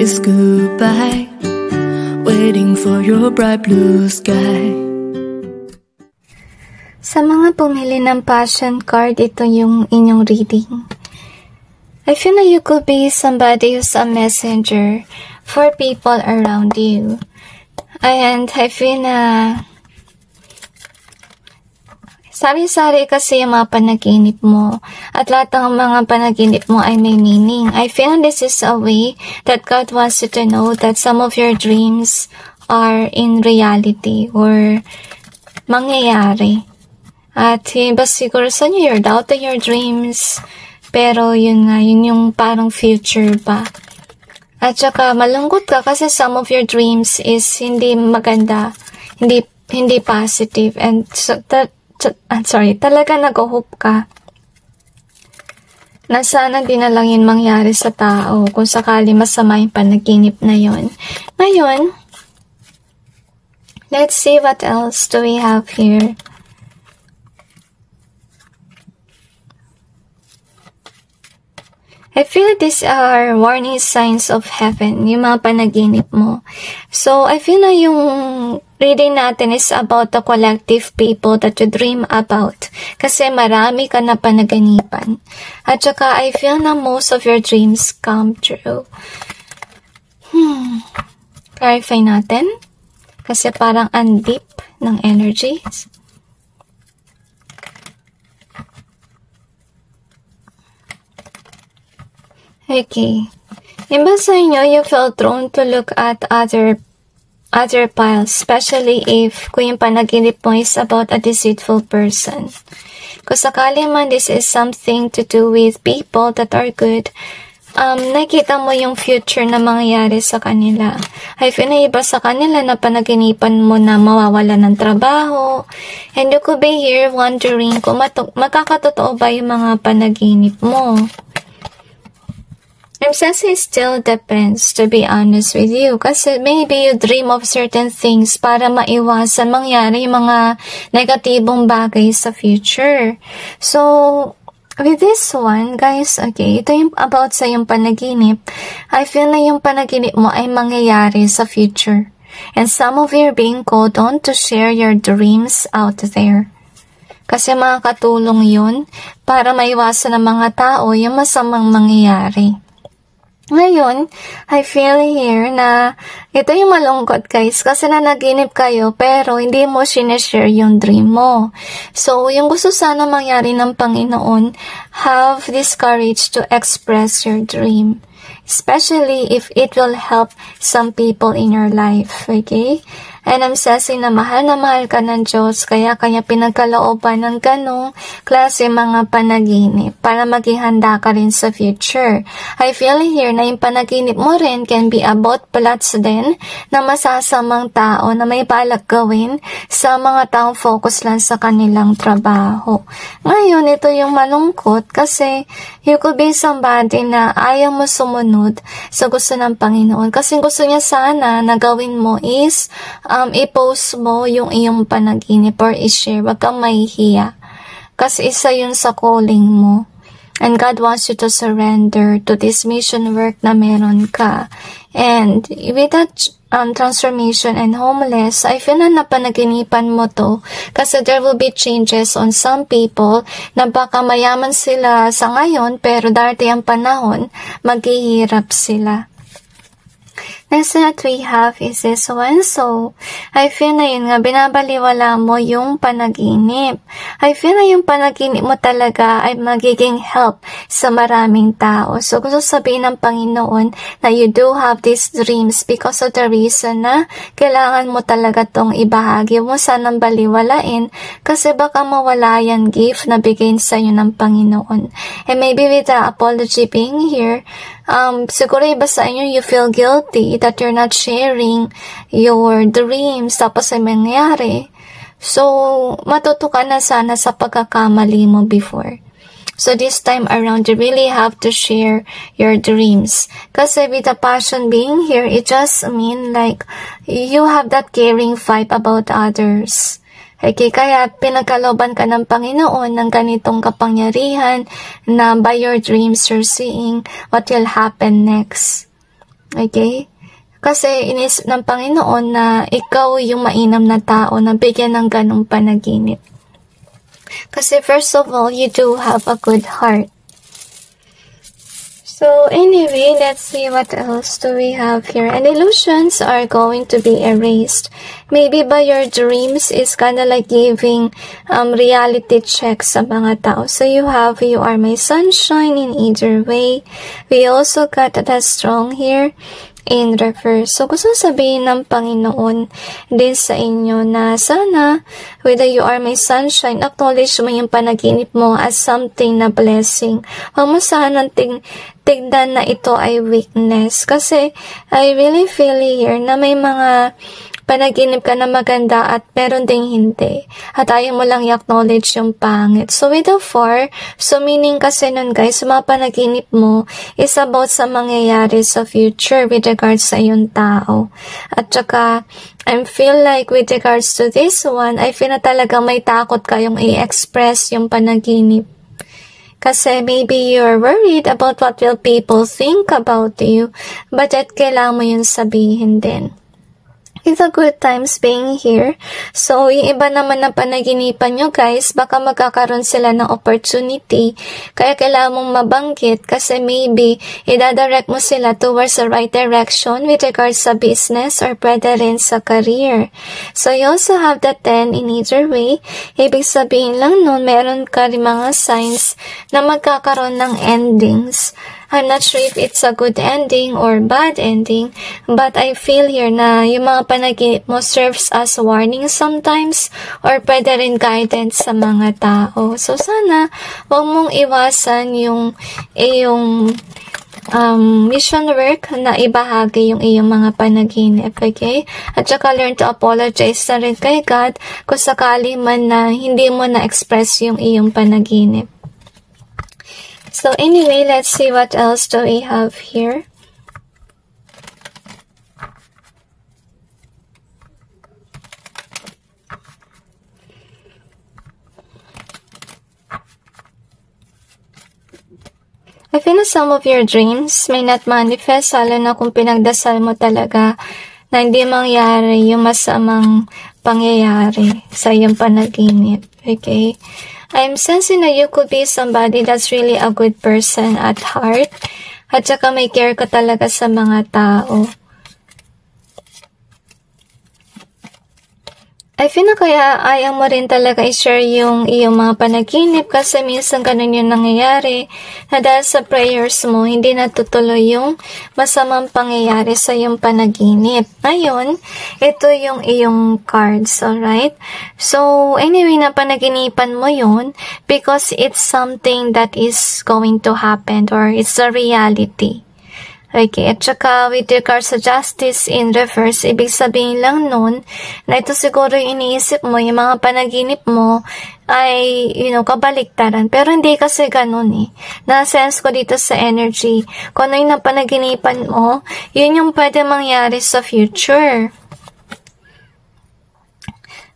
is goodbye, waiting for your bright blue sky. Sa mga pumili ng passion card, ito yung inyong reading. I feel na you could be somebody who's a messenger for people around you. And I feel na sari-sari kasi yung mga panaginip mo. At lahat ng mga panaginip mo ay may meaning. I feel this is a way that God wants you to know that some of your dreams are in reality or mangyayari. At iba siguro sa inyo, you're doubting your dreams. Pero yun nga, yun yung parang future pa. At saka malungkot ka kasi some of your dreams is hindi maganda, hindi positive. And so talaga nag-hope ka na sana di na lang yun mangyari sa tao kung sakali masama yung panaginip na yun. Ngayon, let's see what else do we have here. I feel these are warning signs of heaven, yung mga panaginip mo. So, I feel na yung reading natin is about the collective people that you dream about. Kasi marami ka na panaginipan. At saka, I feel na most of your dreams come true. Clarify natin. Kasi parang deep ng energies. Okay. Iba sa inyo, you feel drawn to look at other piles, especially if kung yung panaginip mo is about a deceitful person. Kung sakali man this is something to do with people that are good, nakita mo yung future na mangyayari sa kanila. I feel na iba sa kanila na panaginipan mo na mawawala ng trabaho, and you could be here wondering kung magkakatotoo ba yung mga panaginip mo. I'm sensing it still depends, to be honest with you. Kasi maybe you dream of certain things para maiwasan mangyari yung mga negatibong bagay sa future. So, with this one, guys, okay, ito yung about sa yung panaginip. I feel na yung panaginip mo ay mangyayari sa future. And some of you are being called on to share your dreams out there. Kasi makakatulong yun para maiwasan ng mga tao yung masamang mangyayari. Ngayon, I feel here na ito yung malungkot guys kasi nanaginip kayo pero hindi mo sineshare yung dream mo. So, yung gusto sana mangyari ng Panginoon, have this courage to express your dream. Especially if it will help some people in your life, okay? And I'm sensing na mahal ka ng Diyos, kaya pinagkalooban ng ganong klase mga panaginip para maging handa ka rin sa future. I feel here na yung panaginip mo rin can be about plots din na masasamang tao na may balak gawin sa mga taong focus lang sa kanilang trabaho. Ngayon, ito yung malungkot kasi you could be somebody na ayaw mo sumunod sa gusto ng Panginoon. Kasi gusto niya sana na gawin mo is i-post mo yung iyong panaginip or i-share. Wag kang mahihiya. Kasi isa yun sa calling mo. And God wants you to surrender to this mission work na meron ka. And with that transformation and homeless, I feel na napanaginipan mo to kasi there will be changes on some people na baka mayaman sila sa ngayon pero darating ang panahon, maghihirap sila. Next that we have is this one. So, I feel na yun nga, binabaliwala mo yung panaginip. I feel na yung panaginip mo talaga ay magiging help sa maraming tao. So, gusto sabihin ng Panginoon na you do have these dreams because of the reason na kailangan mo talaga tong ibahagi. Huwag mo sanang baliwalain kasi baka mawala yan gift na bigay sa iyo ng Panginoon. And maybe with the apology being here, siguro iba sa inyo, you feel guilty that you're not sharing your dreams tapos ay mangyari. So, matuto ka na sana sa pagkakamali mo before. So, this time around, you really have to share your dreams. Kasi with the passion being here, it just mean like you have that caring vibe about others. Okay, kaya pinagkalooban ka ng Panginoon ng ganitong kapangyarihan na by your dreams you're seeing what will happen next. Okay? Kasi inisip ng Panginoon na ikaw yung mainam na tao na bigyan ng ganong panaginip. Kasi first of all, you do have a good heart. So anyway, let's see what else do we have here. And illusions are going to be erased. Maybe by your dreams is kind of like giving reality checks sa mga tao. So you are my sunshine in either way. We also got that strong here in reverse. So, gusto sabihin ng Panginoon din sa inyo na sana, whether you are my sunshine, acknowledge mo yung panaginip mo as something na blessing. Huwag mo sanang tignan na ito ay weakness. Kasi, I really feel here na may mga panaginip ka na maganda at meron ding hindi. At ayaw mo lang i-acknowledge yung pangit. So, with the 4, so meaning kasi nun guys, mga panaginip mo is about sa mangyayari sa future with regards sa iyong tao. At saka, I feel like with regards to this one, I feel na talaga may takot kayong i-express yung panaginip. Kasi maybe you're worried about what will people think about you, but at kailangan mo yun sabihin din. It's a good times being here. So, yung iba naman na panaginipan nyo guys, baka magkakaroon sila ng opportunity. Kaya kailangan mong mabanggit kasi maybe idadirect mo sila towards the right direction with regards sa business or pwede rin sa career. So, you also have the 10 in either way. Ibig sabihin lang nun, meron ka rin mga signs na magkakaroon ng endings. I'm not sure if it's a good ending or bad ending, but I feel here na yung mga panaginip mo serves as warning sometimes or pwede rin guidance sa mga tao. So sana huwag mong iwasan yung mission work na ibahagi yung iyong mga panaginip, okay? At saka learn to apologize na rin kay God kung sakali man na hindi mo na-express yung iyong panaginip. So anyway, let's see what else do we have here. I feel na some of your dreams may not manifest, lalo na kung pinagdasal mo talaga na hindi mangyari yung masamang pangyayari sa iyong panaginip. Okay? I'm sensing that you could be somebody that's really a good person at heart. At saka may care ka talaga sa mga tao. I feel na kaya ayaw mo rin talaga i-share yung iyong mga panaginip kasi minsan ganun yung nangyayari na dahil sa prayers mo, hindi natutuloy yung masamang pangyayari sa iyong panaginip. Ngayon, ito yung iyong cards, alright? So, anyway, na panaginipan mo yun because it's something that is going to happen or it's a reality. Okay, at saka with regards sa justice in reverse, ibig sabihin lang nun na ito siguro yung iniisip mo, yung mga panaginip mo ay, kabaliktaran. Pero hindi kasi ganun eh. Na-sense ko dito sa energy. Kung ano yung napanaginipan mo, yun yung pwede mangyari sa future.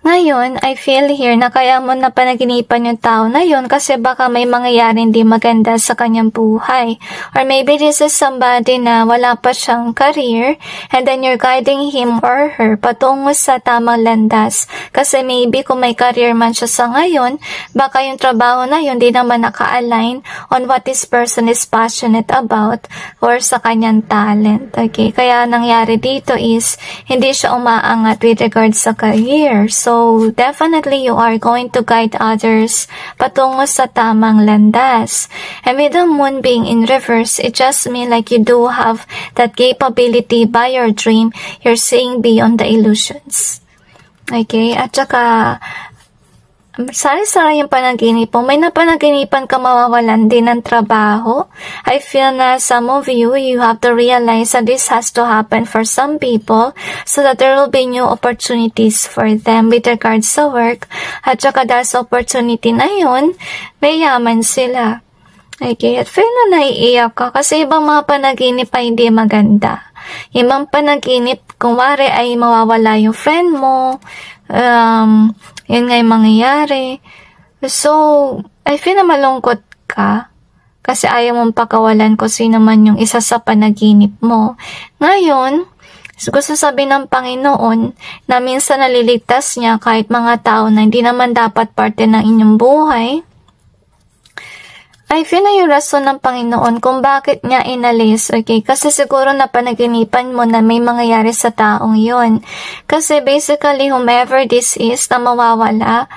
Ngayon, I feel here na kaya mo na panaginipan yung tao na yun kasi baka may mangyayari hindi maganda sa kanyang buhay. Or maybe this is somebody na wala pa siyang career and then you're guiding him or her patungo sa tamang landas. Kasi maybe kung may career man siya sa ngayon, baka yung trabaho na yun di naman naka-align on what this person is passionate about or sa kanyang talent. Okay? Kaya nangyari dito is hindi siya umaangat with regards sa career. So, definitely you are going to guide others patungo sa tamang landas. And with the moon being in reverse, it just means like you do have that capability by your dream. You're seeing beyond the illusions. Okay? At saka, sari-sari yung panaginip mo. May napanaginipan ka mawawalan din ng trabaho. I feel na some of you have to realize that this has to happen for some people so that there will be new opportunities for them with regards sa work. At saka dahil sa opportunity na yun, may yaman sila. Okay, at feel na naiiyak ka kasi ibang mga panaginip ay hindi maganda. Ibang panaginip, kung wari ay mawawala yung friend mo, yun nga yung mangyayari. So, I feel na malungkot ka Kasi ayaw mong pakawalan kung sino man yung isa sa panaginip mo. Ngayon, gusto sabihin ng Panginoon na minsan naliligtas niya kahit mga tao na hindi naman dapat parte ng inyong buhay. I feel na yung rason ng Panginoon kung bakit niya inalis, okay? Kasi siguro napanaginipan mo na may mangyayari sa taong yon. Kasi basically, whomever this is na mawawala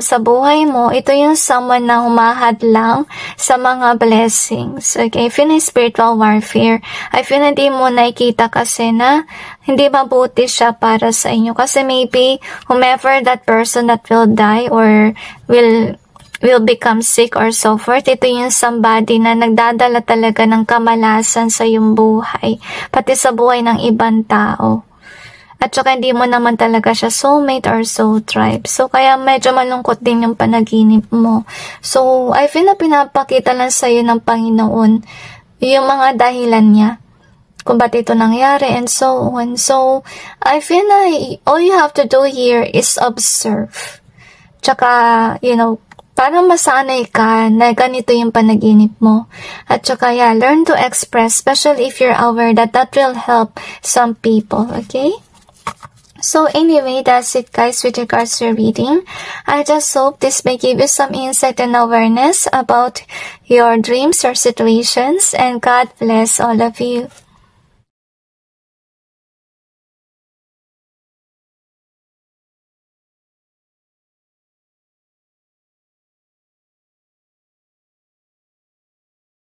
sa buhay mo, ito yung someone na humahad lang sa mga blessings, okay? I feel na spiritual warfare. I feel na hindi mo nakikita kasi na hindi mabuti siya para sa inyo. Kasi maybe whomever that person that will die or will become sick or so forth, ito yung somebody na nagdadala talaga ng kamalasan sa iyong buhay, pati sa buhay ng ibang tao. At saka hindi mo naman talaga siya soulmate or soul tribe. So, kaya medyo malungkot din yung panaginip mo. So, I feel na pinapakita lang sa'yo ng Panginoon yung mga dahilan niya kung ba't ito nangyari and so on. So, I feel na all you have to do here is observe. Tsaka, para masanay ka na ganito yung panaginip mo. At saka, learn to express, especially if you're aware that will help some people, okay? So anyway, that's it guys with regards to your reading. I just hope this may give you some insight and awareness about your dreams or situations, and God bless all of you.